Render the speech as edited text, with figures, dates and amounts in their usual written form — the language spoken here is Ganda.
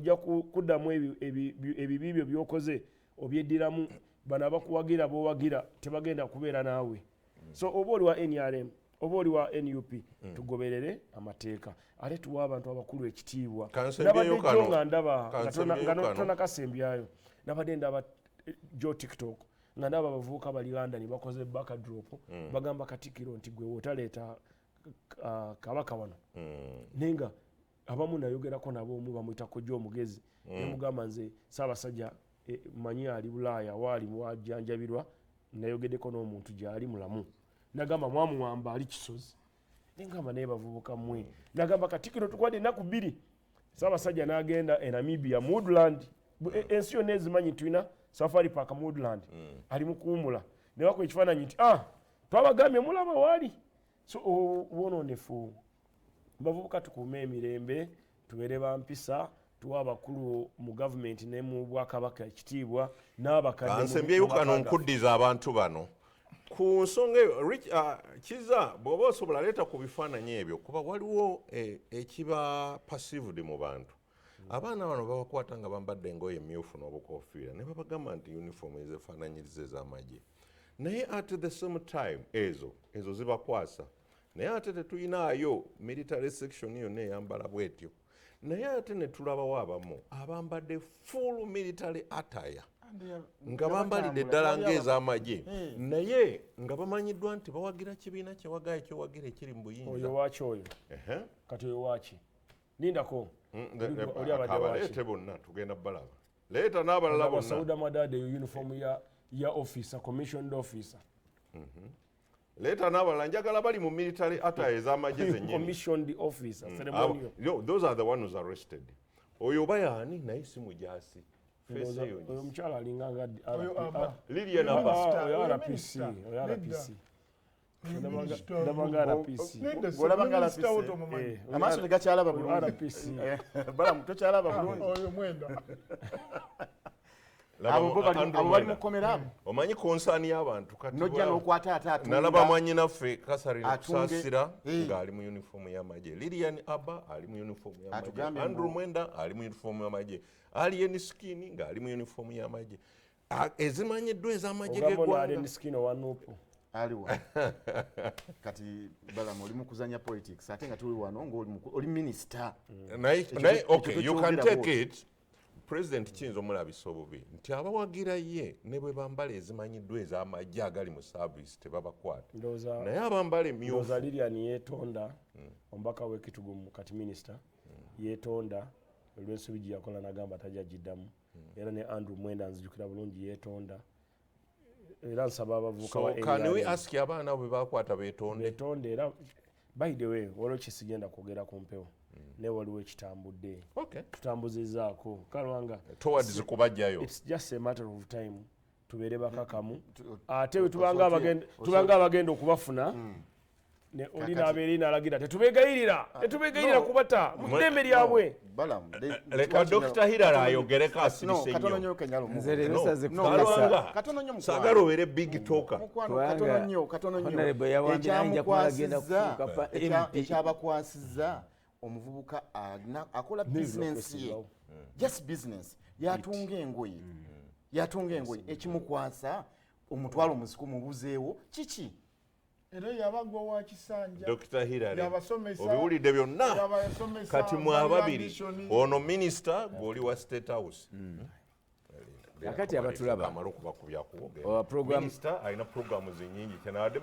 ojja kuddamu ebibi byo byokoze obyeddiramu bano abakuwagira bowagira tebagenda kubeera naawe. So oba oli wa NRM oba oli wa NUP tugoberere amateeka ate tuwa abantu abakulu ekitiibwa. Nabadde jjo nga ndaba nga tonakasembyayo nabadde ndaba jo TikTok nga ndaba abavubuka bali London bakoze backdrop bagamba Katikkiro nti gwe wotaleeta kabaka wano nenga abamu nayogerako nabo omu bamuyita Kojja Omugezi nemugamba nze Ssaabasajja manyi ali Bulaaya waali wajjanjabirwa nayogeddeko n'omuntu gyali mulamu nagamba mwamuwamba ali Kisozi nengamba naye bavubuka mmwe nagamba Katikkiro tukwadde ennaku 2 Ssaabasajja n'agenda e Namibia Moodland ensi yonna ezimanyi tulina Safari Park Moodland ali mu kuwumula ne bakola ekifaananyi nti twabagambye mulaba waali. So obwononefu bavubuka tukuume emirembe tubeere bampisa tuwa abakulu mu gavumenti ne mu Bwakabaka ekitiibwa n'abakadde nsembyeyo kano nkuddiza abantu bano ku nsonga kiza bw'oba osobola leeta ku bifaananyi ebyo kuba waliwo ekiba passived mu bantu. Abaana bano babakwata nga bambadde engoye emmyufu n'obukofiira ne babagamba nti uniform ezefaananyiriza ez'amagye naye at the same time ezo zibakwasa naye ate tetuyinaayo military section yonna eyambala bwetyo naye ate ne tulabawo abamu abambadde full military attire nga bambalidde ddala ng'ez'amagye naye nga bamanyiddwa nti bawagira kibiina kyewagayo kyowagira ekiri mu buyinza. Oyo waaki oyo kati oyo waaki lindako abaleete bonna tugenda balaba leeta n'abalala bonna Sauda Madade yo uniform ya officer commissioned officer leeta n'abalala njagala bali mu military attire ez'amagye zennyini commissioned officer ceremonial. Those are the ones arrested. Oyo oba yaani naye si mujaasi oyo mukyala alinganga Lilian Abba oyo RPC ndabanga RPC olabanga RPC amaaso tegakyalaba bulungi RPC balamu tokyalaba bulungi oyo mwenda abo bali mukomera abo omanyi konsaani y'abantu kati nojja n'okwata ate atunga nalaba mwanyinaffe Kasarina Kusaasira ng'ali mu uniform y'amagye Lilian Abba ali mu uniform y'amagye Andrew Mwenda ali mu uniform y'amagye Alien Skin ng'ali mu uniform y'amagye ezimanyiddwa ez'amagye g'eggwanga Alien Skin wanuupu aliwa kati balamu oli mu kuzanya politics ate nga tuli wano ng'oli minister naye okay you can take it. President Kiyinza omulabisa obubi nti abawagira ye ne bwe bambala ezimanyiddwa ez'amagye agali mu service tebabakwata naye abambala emyufu Lilian yeetonda omubaka w'ekitugumu kati minister yeetonda olw'ensobi gye yakola n'agamba tajja giddamu era ne Andrew Mwenda nzijukira bulungi yeetonda era nsaba abavubuka wa can we ask abaana bwe bakwata beetonde era by the way waliwo kisigenda kwogera ku mpewo ne waliwo ekitambudde tutambuzizaako kalwanga towards kubajjayo it's just a matter of time tubeere bakakamu ate we tubanga abagenda okubafuna ne oli n'abeera n'alagira tetubegayirira kubata mu ddembe lyabwe. Leka Dr. Hillary ayogereko asirise nnyo saagala obeere big talker ekyabakwasizza omuvubuka akola bizinensi ye just business yatunga engoye ekimukwasa omutwalo musiko mubuzeewo kiki era yabagwa wa Kisanja Dr. Hillary obiwulidde byonna kati mwababiri ono minisita gw'oli wa State House akati abatulaba amala okubakubya kuwogera minisita alina programu zinnyingi kyenawadde